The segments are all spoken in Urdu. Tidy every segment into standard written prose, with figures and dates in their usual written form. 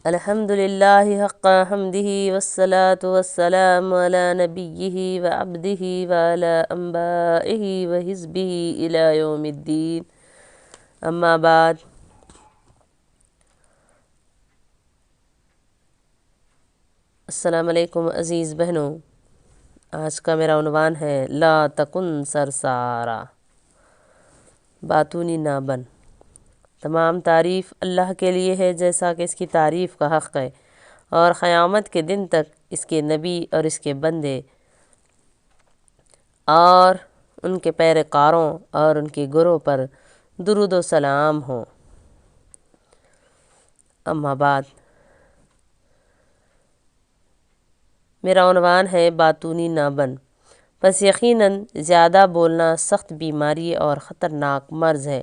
الحمد للہ حق حمدہ والصلاة والسلام علی نبیہ وعبدہ وعلی انبائہ وحزبہ الی یوم الدین، اما بعد۔ السلام علیکم عزیز بہنوں، آج کا میرا عنوان ہے لا تکن سرسارا، باتونی نہ بن۔ تمام تعریف اللہ کے لیے ہے جیسا کہ اس کی تعریف کا حق ہے، اور قیامت کے دن تک اس کے نبی اور اس کے بندے اور ان کے پیروکاروں اور ان کے گروہ پر درود و سلام ہوں۔ اما بعد، میرا عنوان ہے باتونی نہ بن۔ پس یقیناً زیادہ بولنا سخت بیماری اور خطرناک مرض ہے۔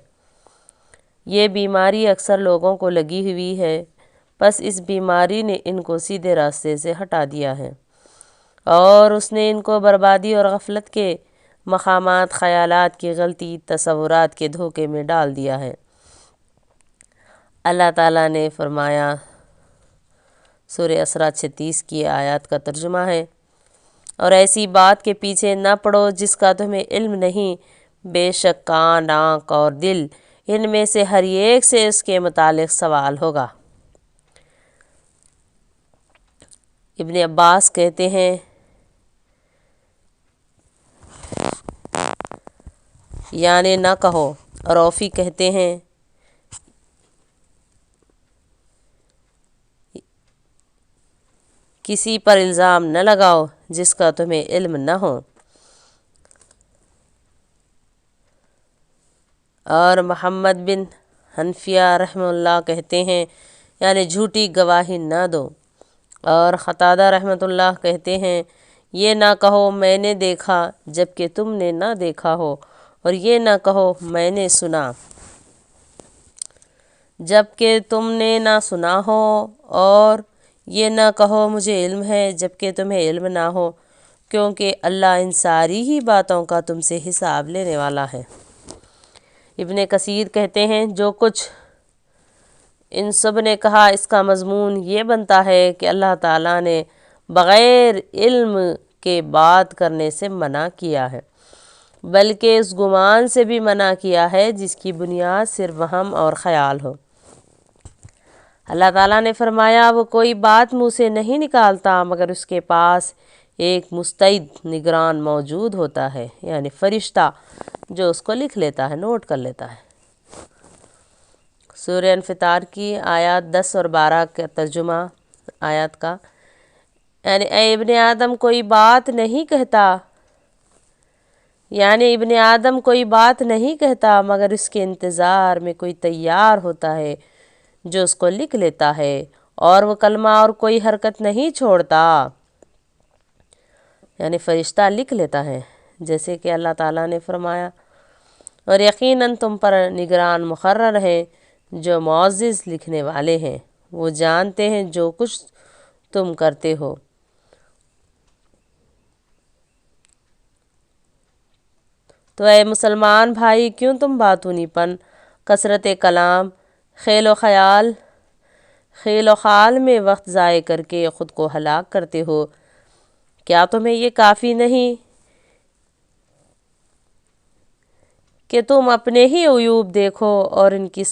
یہ بیماری اکثر لوگوں کو لگی ہوئی ہے، پس اس بیماری نے ان کو سیدھے راستے سے ہٹا دیا ہے اور اس نے ان کو بربادی اور غفلت کے مقامات، خیالات کی غلطی، تصورات کے دھوکے میں ڈال دیا ہے۔ اللہ تعالیٰ نے فرمایا، سورہ اسراء 36 کی آیات کا ترجمہ ہے، اور ایسی بات کے پیچھے نہ پڑو جس کا تمہیں علم نہیں، بے شک کان، آنکھ اور دل، ان میں سے ہر ایک سے اس کے متعلق سوال ہوگا۔ ابن عباس کہتے ہیں، یعنی نہ کہو، اور اوفی کہتے ہیں، کسی پر الزام نہ لگاؤ جس کا تمہیں علم نہ ہو، اور محمد بن حنفیہ رحمہ اللہ کہتے ہیں، یعنی جھوٹی گواہی نہ دو، اور قتادہ رحمۃ اللہ کہتے ہیں، یہ نہ کہو میں نے دیکھا جبکہ تم نے نہ دیکھا ہو، اور یہ نہ کہو میں نے سنا جبکہ تم نے نہ سنا ہو، اور یہ نہ کہو مجھے علم ہے جبکہ تمہیں علم نہ ہو، کیونکہ اللہ ان ساری ہی باتوں کا تم سے حساب لینے والا ہے۔ ابن کثیر کہتے ہیں، جو کچھ ان سب نے کہا اس کا مضمون یہ بنتا ہے کہ اللہ تعالیٰ نے بغیر علم کے بات کرنے سے منع کیا ہے، بلکہ اس گمان سے بھی منع کیا ہے جس کی بنیاد صرف وہم اور خیال ہو۔ اللہ تعالیٰ نے فرمایا، وہ کوئی بات منہ سے نہیں نکالتا مگر اس کے پاس ایک مستعد نگران موجود ہوتا ہے، یعنی فرشتہ جو اس کو لکھ لیتا ہے، نوٹ کر لیتا ہے۔ سورہ انفطار کی آیات 10 اور 12 کا ترجمہ آیات کا، یعنی اے ابن آدم کوئی بات نہیں کہتا، یعنی ابن آدم کوئی بات نہیں کہتا مگر اس کے انتظار میں کوئی تیار ہوتا ہے جو اس کو لکھ لیتا ہے، اور وہ کلمہ اور کوئی حرکت نہیں چھوڑتا، یعنی فرشتہ لکھ لیتا ہے، جیسے کہ اللہ تعالیٰ نے فرمایا، اور یقیناً تم پر نگران مقرر ہیں جو معزز لکھنے والے ہیں، وہ جانتے ہیں جو کچھ تم کرتے ہو۔ تو اے مسلمان بھائی، کیوں تم باتونی پن، کثرت کلام، خیل و خال میں وقت ضائع کر کے خود کو ہلاک کرتے ہو؟ کیا تمہیں یہ کافی نہیں کہ تم اپنے ہی عیوب دیکھو اور ان کی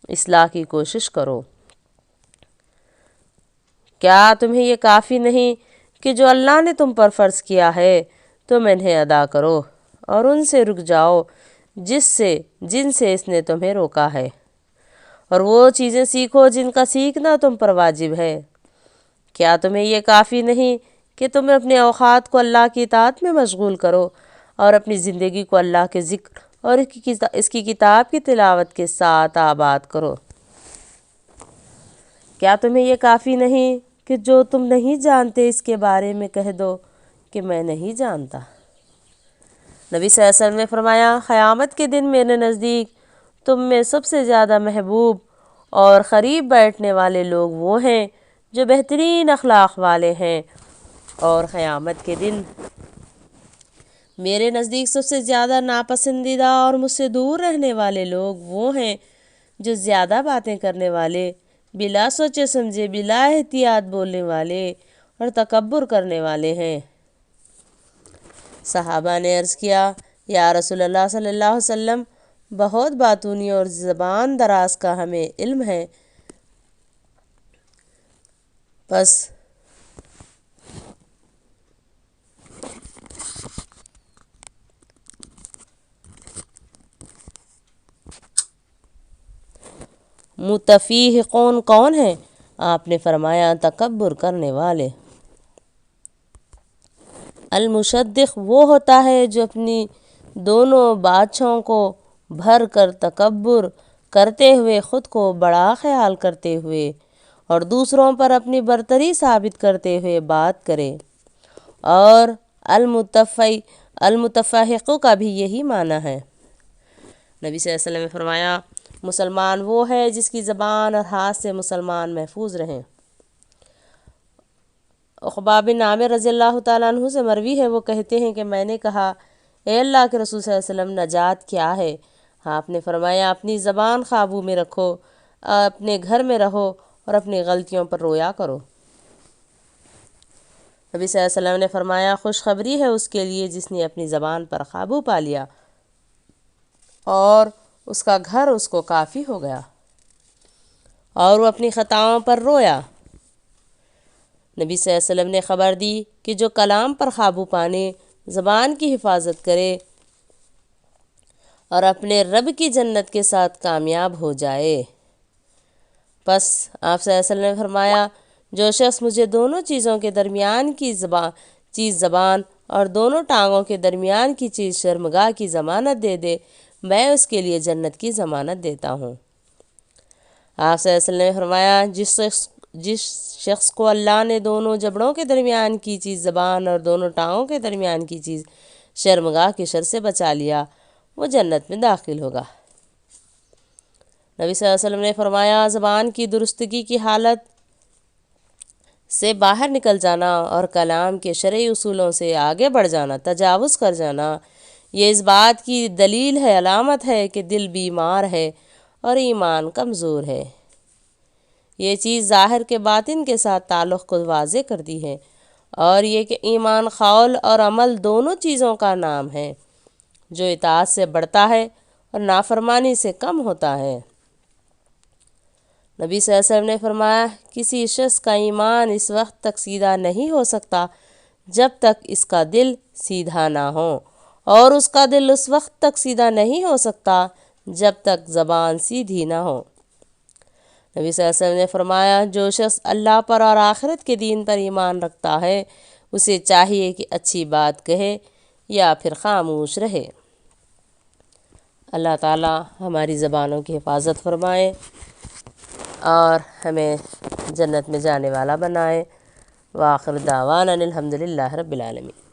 اصلاح کی کوشش کرو؟ کیا تمہیں یہ کافی نہیں کہ جو اللہ نے تم پر فرض کیا ہے تم انہیں ادا کرو، اور ان سے رک جاؤ جن سے اس نے تمہیں روکا ہے، اور وہ چیزیں سیکھو جن کا سیکھنا تم پر واجب ہے؟ کیا تمہیں یہ کافی نہیں کہ تم اپنے اوقات کو اللہ کی اطاعت میں مشغول کرو، اور اپنی زندگی کو اللہ کے ذکر اور اس کی کتاب کی تلاوت کے ساتھ آباد کرو؟ کیا تمہیں یہ کافی نہیں کہ جو تم نہیں جانتے اس کے بارے میں کہہ دو کہ میں نہیں جانتا؟ نبی صلی اللہ علیہ وسلم نے فرمایا، قیامت کے دن میرے نزدیک تم میں سب سے زیادہ محبوب اور قریب بیٹھنے والے لوگ وہ ہیں جو بہترین اخلاق والے ہیں، اور قیامت کے دن میرے نزدیک سب سے زیادہ ناپسندیدہ اور مجھ سے دور رہنے والے لوگ وہ ہیں جو زیادہ باتیں کرنے والے، بلا سوچے سمجھے بلا احتیاط بولنے والے اور تکبر کرنے والے ہیں۔ صحابہ نے عرض کیا، یا رسول اللہ صلی اللہ علیہ وسلم، بہت باتونی اور زبان دراز کا ہمیں علم ہے، بس متفیہقون کون ہیں؟ آپ نے فرمایا تکبر کرنے والے۔ المشدق وہ ہوتا ہے جو اپنی دونوں بادشاہوں کو بھر کر تکبر کرتے ہوئے خود کو بڑا خیال کرتے ہوئے اور دوسروں پر اپنی برتری ثابت کرتے ہوئے بات کرے، اور المتفحق کا بھی یہی معنی ہے۔ نبی صلی اللہ علیہ وسلم نے فرمایا مسلمان وہ ہے جس کی زبان اور ہاتھ سے مسلمان محفوظ رہیں۔ عقبہ بن عامر رضی اللہ تعالیٰ عنہ سے مروی ہے، وہ کہتے ہیں کہ میں نے کہا، اے اللہ کے رسول صلی اللہ علیہ وسلم، نجات کیا ہے؟ آپ نے فرمایا اپنی زبان قابو میں رکھو، اپنے گھر میں رہو اور اپنی غلطیوں پر رویا کرو۔ نبی صلی اللہ علیہ وسلم نے فرمایا خوشخبری ہے اس کے لیے جس نے اپنی زبان پر قابو پا لیا اور اس کا گھر اس کو کافی ہو گیا اور وہ اپنی خطاؤں پر رویا۔ نبی صلی اللہ علیہ وسلم نے خبر دی کہ جو کلام پر قابو پانے، زبان کی حفاظت کرے اور اپنے رب کی جنت کے ساتھ کامیاب ہو جائے۔ پس آپ صلی اللہ علیہ وسلم نے فرمایا جو شخص مجھے دونوں چیزوں کے درمیان کی چیز زبان اور دونوں ٹانگوں کے درمیان کی چیز شرمگاہ کی ضمانت دے دے، میں اس کے لیے جنت کی ضمانت دیتا ہوں۔ آپ صلی اللہ علیہ وسلم نے فرمایا جس شخص کو اللہ نے دونوں جبڑوں کے درمیان کی چیز زبان اور دونوں ٹانگوں کے درمیان کی چیز شرمگاہ کے شر سے بچا لیا، وہ جنت میں داخل ہوگا۔ نبی صلی اللہ علیہ وسلم نے فرمایا زبان کی درستگی کی حالت سے باہر نکل جانا اور کلام کے شرعی اصولوں سے آگے بڑھ جانا، تجاوز کر جانا، یہ اس بات کی دلیل ہے، علامت ہے کہ دل بیمار ہے اور ایمان کمزور ہے۔ یہ چیز ظاہر کے باطن کے ساتھ تعلق کو واضح کرتی ہے، اور یہ کہ ایمان قول اور عمل دونوں چیزوں کا نام ہے، جو اطاعت سے بڑھتا ہے اور نافرمانی سے کم ہوتا ہے۔ نبی صلی اللہ علیہ وسلم نے فرمایا کسی شخص کا ایمان اس وقت تک سیدھا نہیں ہو سکتا جب تک اس کا دل سیدھا نہ ہو، اور اس کا دل اس وقت تک سیدھا نہیں ہو سکتا جب تک زبان سیدھی نہ ہو۔ نبی صلی اللہ علیہ وسلم نے فرمایا جو شخص اللہ پر اور آخرت کے دین پر ایمان رکھتا ہے اسے چاہیے کہ اچھی بات کہے یا پھر خاموش رہے۔ اللہ تعالیٰ ہماری زبانوں کی حفاظت فرمائے اور ہمیں جنت میں جانے والا بنائے۔ وآخر دعوانا الحمد للہ رب العالمین۔